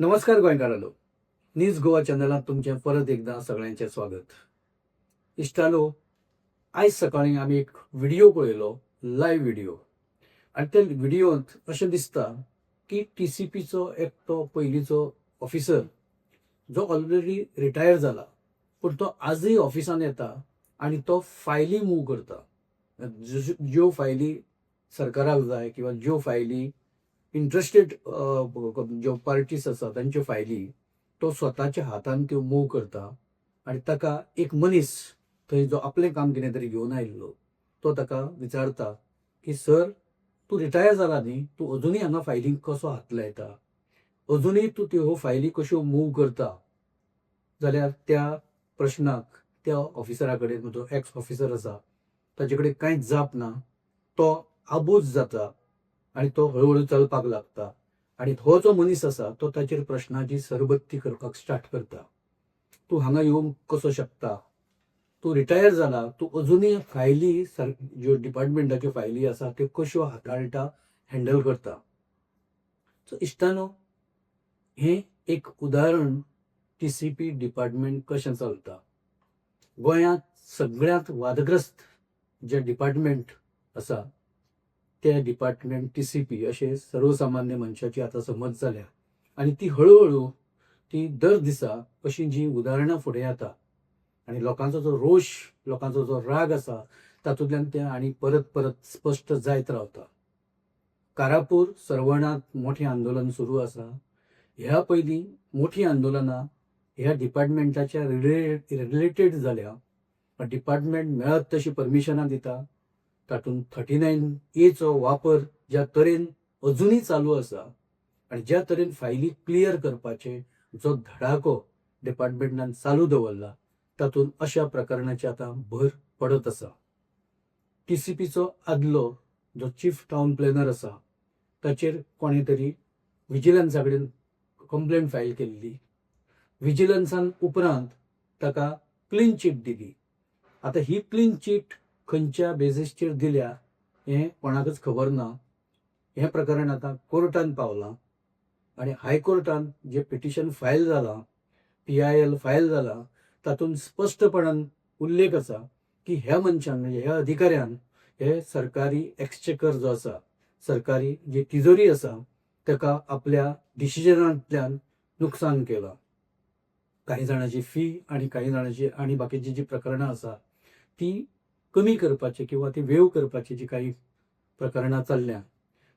नमस्कार गोंयकारांनो, न्यूज गोवा चॅनलात तुमचे परत एकदा सगळ्यांचे स्वागत. इश्टालो, आयज सकाळीं आमी एक व्हिडिओ पळयलो, लायव्ह व्हिडिओ. आनी त्या व्हिडिओंत अशें दिसता की TCPचो एक तो पयलींचो ऑफिसर जो ऑलरेडी रिटायर जाला, पूण तो आजूय ऑफिसांत येता आनी तो फायली मूव करता. ज्यो फायली सरकाराक जाय किंवा ज्यो फायली इंटरेस्टेड ज्यो पार्टीज आसा तांच्यो फायली तो स्वताच्या हातान त्यो मूव करता. आनी ताका एक मनीस थंय जो आपलें काम कितें तरी घेवन आयिल्लो तो ताका विचारता की सर, तूं रिटायर जाला न्ही, तूं अजुनूय हांगा फायलींक कसो हात लायता, अजुनूय तूं त्यो फायली कश्यो मूव करता? जाल्यार त्या प्रश्नाक त्या ऑफिसरा कडेन, जो एक्स ऑफिसर आसा ताचे कडेन कांयच जाप ना. तो आबूज जाता आनी तो हळूहळू चलपाक लागता. आनी हो जो मनीस आसा तो ताचेर प्रश्नाची सरबत्ती करपाक स्टार्ट करता. तूं हांगा येवंक कसो शकता? तूं रिटायर जाला, तूं अजुनूय फायली ज्यो डिपार्टमेंटाच्यो फायली आसा त्यो कश्यो हाताळटा, हँडल करता? सो इश्टानो, हें एक उदाहरण TCP डिपार्टमेंट कशें चलता. गोंयांत सगळ्यांत वादग्रस्त जे डिपार्टमेंट आसा ते डिपार्टमेंट TCP अशें सर्वसामान्य मनशाची आतां समज जाल्या. आनी ती हळूहळू ती दर दिसा अशीं जीं उदाहरणां फुडें येता आनी लोकांचो जो रोश, लोकांचो जो राग आसा तातूंतल्यान तें आनी परत परत स्पश्ट जायत रावता. कारापूर सरवणांत मोठें आंदोलन सुरू आसा. ह्या पयलीं मोठीं आंदोलनां ह्या डिपार्टमेंटाच्या रिलेटेड जाल्या. डिपार्टमेंट मेळत तशी परमिशनां दिता. तातूंत 39A चो वापर ज्या तरेन अजुनूय चालू आसा आनी ज्या तरेन फायली क्लियर करपाचे जो धडाको डिपार्टमेंटान चालू दवरला, तातूंत अशा प्रकरणाची आतां भर पडत आसा. TCPचो आदलो जो चीफ टावन प्लॅनर आसा ताचेर कोणें तरी विजिलन्सा कडेन कंप्लेंट फायल केल्ली. विजिलन्सान उपरांत ताका क्लीन चीट दिली. आतां ही क्लीन चीट खंयच्या बेजीसचेर दिल्या हें कोणाकच खबर ना. हें प्रकरण आतां कोर्टान पावलां आनी हायकोर्टान जें पिटिशन फायल जालां, PIL फायल जालां, तातूंत स्पश्टपणान उल्लेख आसा की ह्या मनशान, म्हणजे ह्या अधिकाऱ्यान, हे सरकारी एक्सचेकर जो आसा, सरकारी जी तिजोरी आसा, ताका आपल्या डिसिजनांतल्यान नुकसान केलां. काही जाणांची फी आनी काही जाणांची आनी बाकीची जी प्रकरणां आसा ती कमी करपाची किंवा ती वेव करपाची जी काही प्रकरणां चल्ल्या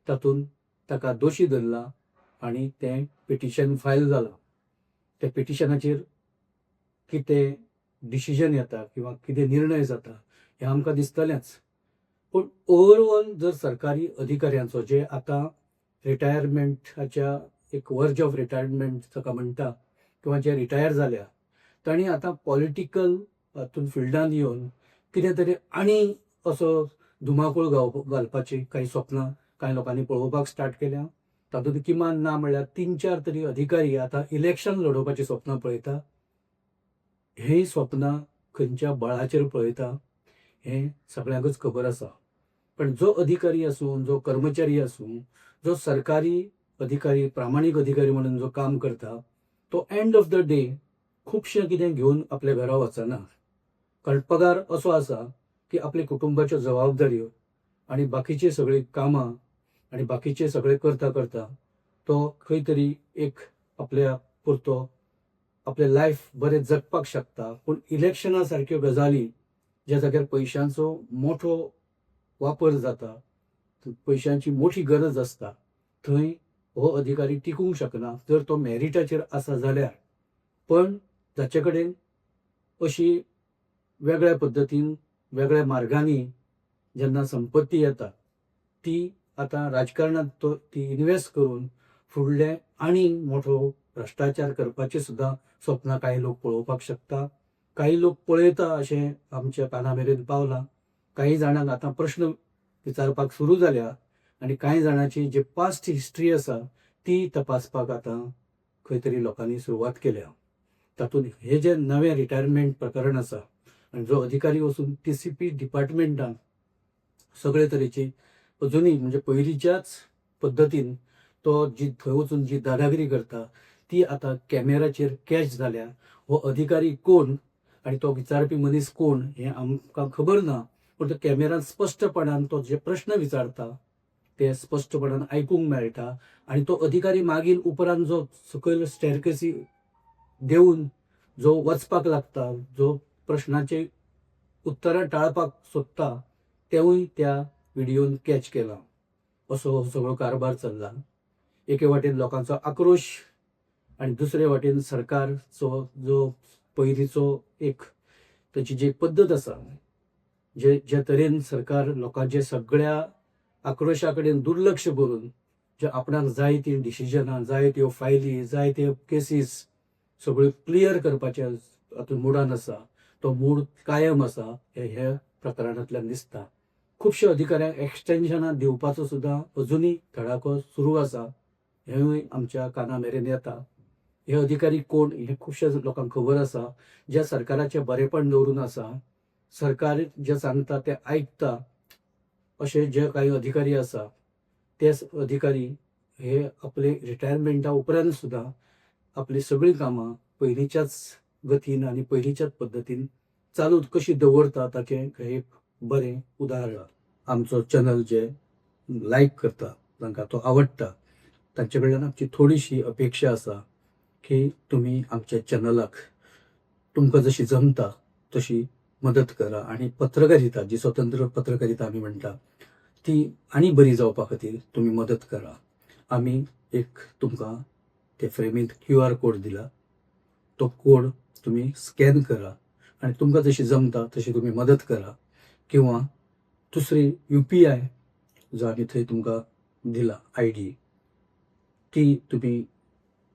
तातूंत ताका दोशी धरला आनी तें पिटिशन फायल जालां. त्या पिटिशनाचेर कितें डिसिजन येता किंवा कितें निर्णय जाता हें आमकां दिसतलेंच. पूण ओवरऑल जर सरकारी अधिकाऱ्यांचो जे आतां रिटायरमेंटाच्या एक वर्ज ऑफ रिटायरमेंट ताका म्हणटा किंवा जे रिटायर जाल्या, तांणी आतां पॉलिटिकल हातूंत फिल्डान येवन कितें तरी आनी असो धुमाकूळ घालपाची काही स्वप्नां कांय लोकांनी पळोवपाक स्टार्ट केल्या. तातूंत किमान ना म्हणल्यार 3-4 तरी अधिकारी आतां इलेक्शन लडोवपाची स्वप्नां पळयता. हें स्वप्नां खंयच्या बळाचेर पळयता हें सगळ्यांकच खबर आसा. पण जो अधिकारी आसूं, जो कर्मचारी आसूं, जो सरकारी अधिकारी, प्रामाणीक अधिकारी म्हणून जो काम करता, तो एंड ऑफ द डे खुबशें कितें घेवन आपल्या घरा वचना. कारण पगार असो आसा की आपल्या कुटुंबाच्यो जबाबदाऱ्यो आनी बाकीची सगळीं कामां आनी बाकीचे सगळें करता करता तो खंय तरी एक आपल्या पुरतो आपलें लायफ बरें जगपाक शकता. पूण इलेक्शनां सारक्यो गजाली ज्या जाग्यार पयशांचो मोठो वापर जाता, पयशांची मोठी गरज आसता, थंय हो अधिकारी टिकूंक शकना जर तो मेरिटाचेर आसा जाल्यार. पण जाचे कडेन अशी वेगळ्या पद्दतीन, वेगळ्या मार्गांनी जेन्ना संपत्ती येता ती आतां राजकारणांत तो ती इन्वेस्ट करून फुडले आनी मोठो भ्रश्टाचार करपाची सुद्दां स्वप्नां काही लोक पळोवपाक शकता. काही लोक पळयता अशें आमच्या काना मेरेन पावलां. काही जाणांक आतां प्रश्न विचारपाक सुरू जाल्या आनी कांय जाणांची जी पास्ट हिस्ट्री आसा ती तपासपाक आतां खंय तरी लोकांनी सुरवात केल्या. तातूंत हे जे नवें रिटायरमेंट प्रकरण आसा आनी जो अधिकारी वचून TCP डिपार्टमेंटान सगळे तरेची अजुनूय म्हणजे पयलींच्याच पद्दतीन तो जी थंय वचून जी दादागिरी करता ती आता कॅमेराचेर कॅच जाल्या. हो अधिकारी कोण आणि तो विचारपी मनीस कोण हे आमकां खबर ना, पूण तो कॅमेरान स्पश्टपणान तो जे प्रश्न विचारता ते स्पश्टपणान आयकूंक मेळटा. आणि तो अधिकारी मागीर उपरांत जो सकयल स्टेरकेसी देऊन जो वचपाक लागता, जो प्रश्नाचे उत्तरां टाळपाक सोदता, तेवूय त्या व्हिडिओन कॅच केला. असो हो सगळो कारभार चल्ला. एके वाटेन लोकांचो आक्रोश आणि दुसरे वाटेन सरकारचो जो पयलींचो एक ताची जी पद्दत आसा, जे तरेन सरकार लोकांचे सगळ्या आक्रोशा कडेन दुर्लक्ष करून जे आपणाक जाय ती डिसिजनां, जाय त्यो फायली, जाय त्यो केसीस सगळ्यो क्लियर करपाचे हातूंत मुडान आसा, तो मूड कायम आसा हे प्रकरणांतल्यान दिसता. खुबश्या अधिकाऱ्यांक एक्सटेन्शनां दिवपाचो सुद्दां अजुनूय धडाको सुरू आसा, हेंवूय आमच्या काना मेरेन येता. हे अधिकारी कोण हे खुबश्या लोकांक खबर आसा, जे सरकाराचें बरेपण दवरून आसा, सरकार जे सांगता ते आयकता अशे जे काही अधिकारी आसा, ते अधिकारी हे आपले रिटायरमेंटा उपरांत सुद्दां आपली सगळीं कामां पयलींच्याच गतीन आनी पयलींच्याच पद्दतीन चालू कशी दवरता ताचें हे एक बरें उदाहरण. आमचो चॅनल जे लायक करता, तांकां तो आवडटा, तांचे कडल्यान आमची थोडीशी अपेक्षा आसा की तुमी आमच्या चॅनलाक तुमकां जशी जमता तशी मदत करा आणि पत्रकारिता जी स्वतंत्र पत्रकारिता आमी म्हणटा ती आनी बरी जावपा खातीर तुमी मदत करा. आमी एक तुमकां ते फ्रेमींत QR कोड दिला, तो कोड तुमी स्कॅन करा आणि तुमकां जशी जमता तशी तुमी मदत करा. किंवा दुसरी UPI जो आमी थंय तुमकां दिला ID, ती तुमी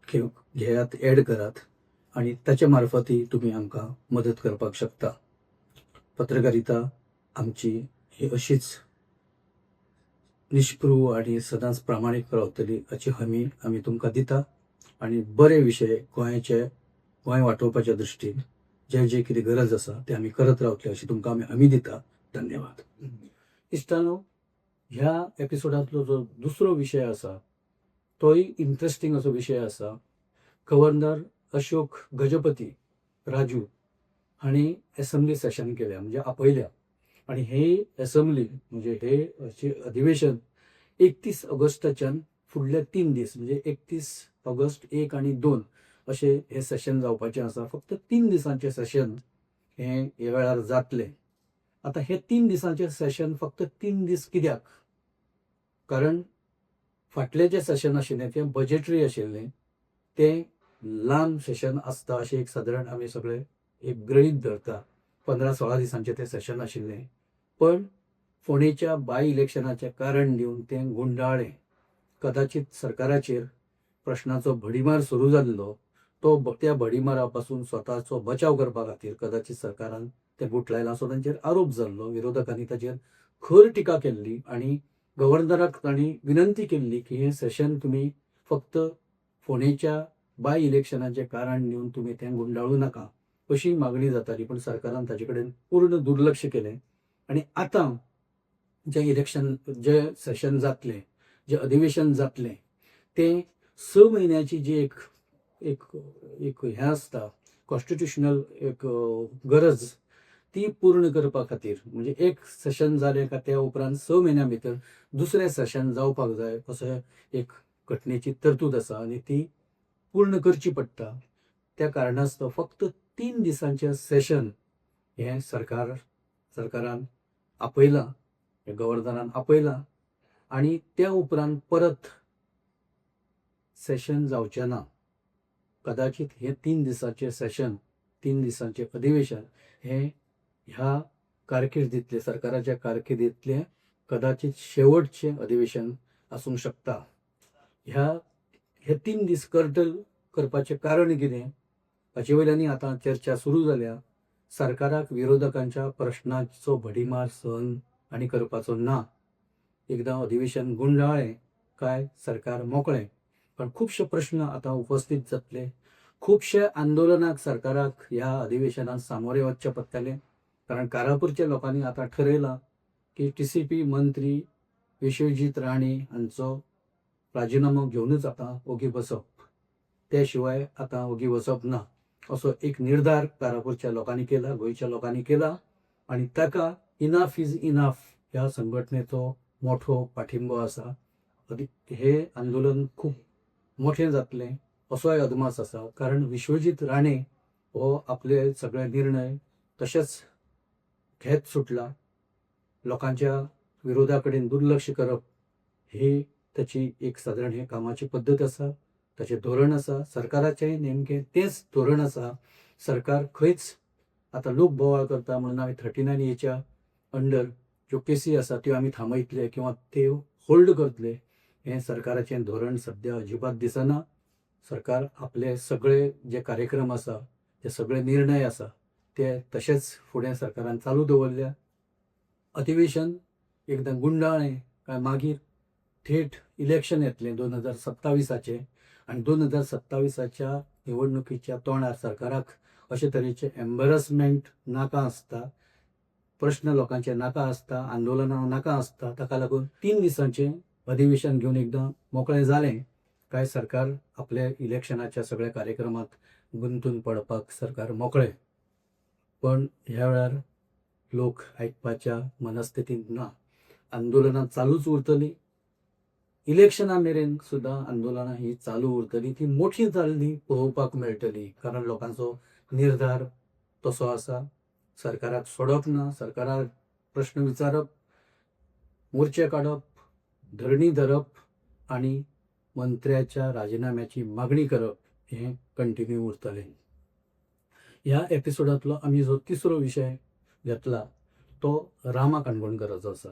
घेयात, ऍड करात आणि ताचे मार्फतूय तुमी आमकां मदत करपाक शकता. पत्रकारिता आमची ही अशीच निष्प्रूव आणि सदांच प्रामाणीक रावतली हाची हमी आमी तुमकां दिता. आणि बरे विशय गोंय वाटोवपाच्या दृश्टीन जे जे कितें गरज आसा ते आमी करत रावतले अशी तुमकां आमी हमी दिता. धन्यवाद. इश्टानो, ह्या एपिसोडांतलो जो दुसरो विशय आसा तोय इंट्रस्टिंग असो विशय आसा. गव्हर्नर अशोक गजपती राजू हांणी असेंब्ली सेशन केल्या, म्हणजे आपयल्या. आणि हे असेंब्ली म्हणजे हे अशें अधिवेशन 31 ऑगस्टाच्यान फुडले 3 दीस म्हणजे 31 ऑगस्ट 1 आणि 2 अशें हे सेशन जावपाचें आसा. फक्त 3 दिसांचें सेशन हे वेळार जातलें. आता हे 3 दिसांचें सेशन फक्त 3 दीस कित्याक? कारण फाटलें जें सेशन आशिल्लें तें बजेटरी आशिल्लें, तें लांब सेशन आसता अशें एक सादारण आमी सगळे एक गृहीत धरता. 15-16 दिसांचें तें सेशन आशिल्लें. पण फोंडेच्या बाय इलेक्शनाचें कारण दिवन तें गुंडाळ्ळें. कदाचित सरकाराचेर प्रश्नाचो भडिमार सुरू जाल्लो, तो त्या भडिमारा पासून स्वताचो बचाव करपा खातीर कदाचित सरकारान तें गुठलायलां असो तांचेर आरोप जाल्लो. विरोधकांनी ताचेर खर टिका केल्ली आणि गव्हर्नराक तांणी विनंती केल्ली की हें सेशन तुमी फक्त फोंडेच्या बाय इलेक्शनाचें कारण दिवन तुमी तें गुंडाळू नाका अशी मागणी जाताली. पण सरकारान ताचे कडेन पूर्ण दुर्लक्ष केलें. आणि आतां जे सेशन जातलें, जे अधिवेशन जातलें, तें 6 म्हयन्याची जी एक हें आसता कॉन्स्टिट्युशनल एक गरज ती पूर्ण करपा खातीर, म्हणजे एक सेशन जालें काय त्या उपरांत 6 म्हयन्यां भितर दुसरें सेशन जावपाक जाय असो एक घटनेची तरतूद आसा आणि ती पूर्ण करची पडटा. त्या कारणास्तव फक्त 3 दिसांचें सेशन हें सरकारान आपयलां, गव्हर्नरान आपयलां. आणि त्या उपरांत परत सेशन जावचें ना. कदाचित हे 3 दिसांचें सेशन, 3 दिसांचें अधिवेशन हें ह्या कारकिर्दींतलें, सरकाराच्या कारकिर्दींतलें कदाचित शेवटचें अधिवेशन आसूंक शकता. हे 3 दीस कर्तल करपाचें कारण कितें हाचे वयल्यानूय आतां चर्चा सुरू जाल्या. सरकाराक विरोधकांच्या प्रश्नाचो भडिमार सहन आनी करपाचो ना. एकदां अधिवेशन गुंडाळ्ळें काय सरकार मोकळें. पण खुबशे प्रश्न आतां उपस्थित जातले. खुबशे आंदोलनाक सरकाराक ह्या अधिवेशनात सामोरे वचचें पडटलें. कारण कारापूरच्या लोकांनी आतां ठरयलां की TCP मंत्री विश्वजीत राणे हांचो राजिनामो घेवनूच आतां ओगी बसप. त्या शिवाय आता ओगी वचप ना असो एक निर्धार कारापूरच्या लोकांनी केला, गोंयच्या लोकांनी केला आणि ताका इनफ इज इनफ ह्या संघटनेचो मोठो पाठिंबो आसा. हे आंदोलन खूप मोठें जातलें असोय अदमास आसा, कारण विश्वजीत राणे हो आपले सगळे निर्णय तशेंच घेत सुटला. लोकांच्या विरोधा कडेन दुर्लक्ष करप ही त्याची एक सादारण हे कामाची पद्दत आसा, ताचें धोरण आसा. सरकाराचें नेमकें तेंच धोरण आसा. सरकार खंयच आतां लोक बोवाळ करता म्हणून आमी 39A अंडर ज्यो केसी आसा त्यो आमी थांबयतले किंवा त्यो होल्ड करतले हें सरकाराचें धोरण सद्या अजिबात दिसना. सरकार आपले सगळे जे कार्यक्रम आसा, जे सगळे निर्णय आसा ते तशेंच फुडें सरकारान चालू दवरल्या. अधिवेशन एकदां गुंडाळ्ळें काय मागीर थेट इलेक्शन येतलें 2027 आनी 2027 निवडणुकीच्या तोंडार सरकाराक अशे तरेचे एम्बेरसमेंट नाका आसता, प्रश्न लोकांचे नाका आसता, आंदोलनां नाका आसता. ताका लागून 3 दिसांचें अधिवेशन घेवन एकदां मोकळें जालें काय सरकार आपल्या इलेक्शनाच्या सगळ्या कार्यक्रमात गुंतून पडपाक सरकार मोकळें. पण ह्या वेळार लोक आयकपाच्या मनस्थितींत ना. आंदोलनां चालूच उरतलीं. इलेक्शना मेरेन सुद्दां आंदोलनां ही चालू उरतलीं. ती मोठी जाल्ली पळोवपाक मेळटली, कारण लोकांचो निर्धार तसो आसा. सरकाराक सोडप ना, सरकाराक प्रश्न विचारप, मोर्चे काडप, धरणी धरप आनी मंत्र्याच्या राजिनाम्याची मागणी करप हें कंटिन्यू उरतलें. ह्या एपिसोडांतलो आमी जो तिसरो विशय घेतला तो रामा काणकोणकराचो आसा.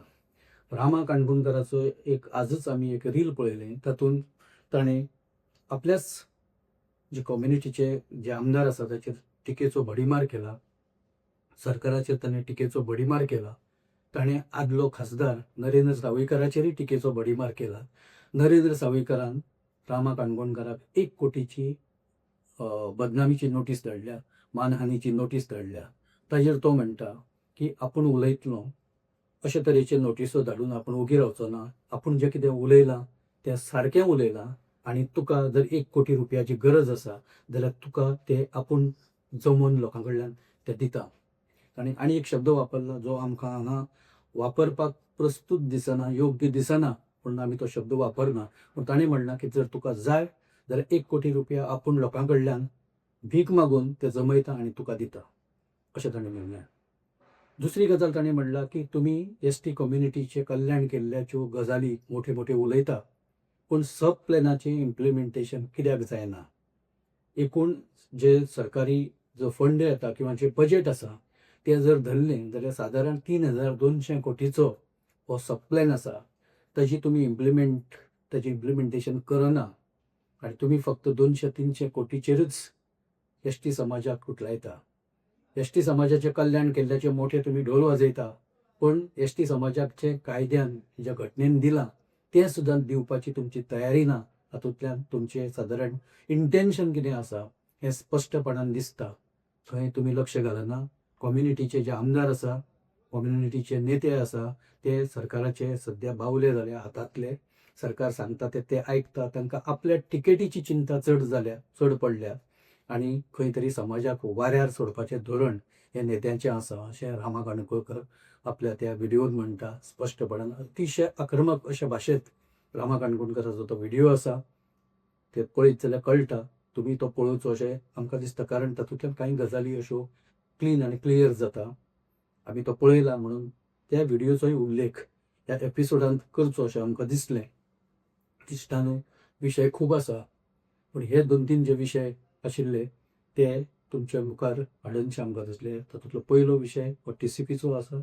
रामा काणकोणकराचो एक आजच आमी एक रील पळयलें. तातूंत ताणें आपल्याच जे कम्युनिटीचे जे आमदार आसा ताचेर टिकेचो भडिमार केला. सरकाराचेर ताणें टिकेचो भडिमार केला. ताणें आदलो खासदार नरेंद्र सावयकराचेरय टिकेचो भडिमार केला. नरेंद्र सावयकरान रामा काणकोणकराक 1 कोटीची बदनामीची नोटीस धाडल्या, मानहानीची नोटीस धाडल्या. ताजेर तो म्हणटा की आपूण उलयतलो अशे तरेचे नोटिसो धाडून आपूण ओगी रावचो ना. आपूण जें कितें उलयलां तें सारकें उलयलां आनी तुका जर 1 कोटी रुपयाची गरज आसा जाल्यार तुका ते आपूण जमोवन लोकां कडल्यान ते दिता. ताणें आनी एक शब्द वापरला जो आमकां हांगा वापरपाक प्रस्तूत दिसना, योग्य दिसना, पूण आमी तो शब्द वापरना. पूण ताणें म्हणलां की जर तुका जाय जाल्यार 1 कोटी रुपया आपूण लोकां कडल्यान भीक मागून ते जमयता आनी तुका दिता, अशें ताणें म्हणलें. दुसरी गजाल ताणें म्हणला की तुमी एसटी कम्युनिटीचे कल्याण केल्ल्याच्यो गजाली मोठे मोठे उलयता, पूण सब प्लॅनाचें इम्प्लिमेंटेशन कित्याक जायना. एकूण जे सरकारी जो फंड येता किंवा जे बजेट आसा तें जर धरलें जाल्यार सादारण 3200 कोटीचो हो सब प्लॅन आसा. ताची तुमी ताचें इम्प्लिमेंटेशन करना आनी तुमी फक्त 200-300 कोटीचेरूच एसटी समाजाक उठलायता. एसटी समाजाचें कल्याण केल्ल्याचे मोठे तुमी ढोल वाजयता, पूण एसटी समाजाक जे कायद्यान ज्या घटनेन दिलां तें सुद्दां दिवपाची तुमची तयारी ना. हातूंतल्यान तुमचें सादारण इंटेन्शन कितें आसा हें स्पश्टपणान दिसता. थंय तुमी लक्ष घालना. कम्युनिटीचे जे आमदार आसा, कम्युनिटीचे नेते आसा ते सरकाराचे सद्या बावले जाल्या हातांतले. सरकार सांगता ते आयकता. तांकां आपल्या टिकेटीची चिंता चड पडल्या आनी खंय तरी समाजाक वाऱ्यार सोडपाचें धोरण हे नेत्यांचें आसा अशें रामा काणकोणकर आपल्या त्या व्हिडिओन म्हणटा स्पश्टपणान. अतिशय आक्रमक अशे भाशेंत रामा काणकोणकराचो तो व्हिडिओ आसा. ते पळयत जाल्यार कळटा. तुमी तो पळोवचो अशें आमकां दिसता, कारण तातूंतल्यान कांय गजाली अश्यो क्लीन आनी क्लियर जाता. आमी तो पळयला म्हणून त्या व्हिडिओचोय उल्लेख ह्या एपिसोडांत करचो अशें आमकां दिसलें. इश्टानो विशय खूब आसा, पूण हे 2-3 जे विशय आशिल्ले ते तुमच्या मुखार हाडनशे आमकां दिसले. तातूंतलो पयलो विशय हो TCPचो आसा,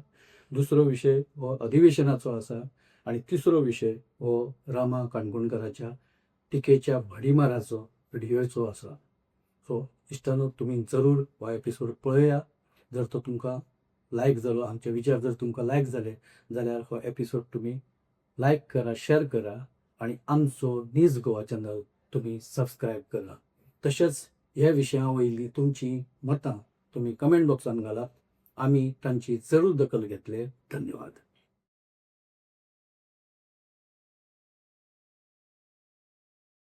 दुसरो विशय हो अधिवेशनाचो आसा आनी तिसरो विशय हो रामा काणकोणकराच्या टिकेच्या भडिमाराचो व्हिडिओचो आसा. सो इश्टानो तुमी जरूर हो एपिसोड पळया. जर तो तुमकां लायक जालो, आमचे विचार जर तुमकां लायक जाले जाल्यार हो एपिसोड तुमी लायक करा, शेअर करा आनी आमचो न्यूज गोवा चॅनल तुमी सबस्क्रायब करा. तशेंच ह्या विशया वयली तुमची मतां तुमी कमेंट बॉक्सान घालात. आमी तांची जरूर दखल घेतले. धन्यवाद.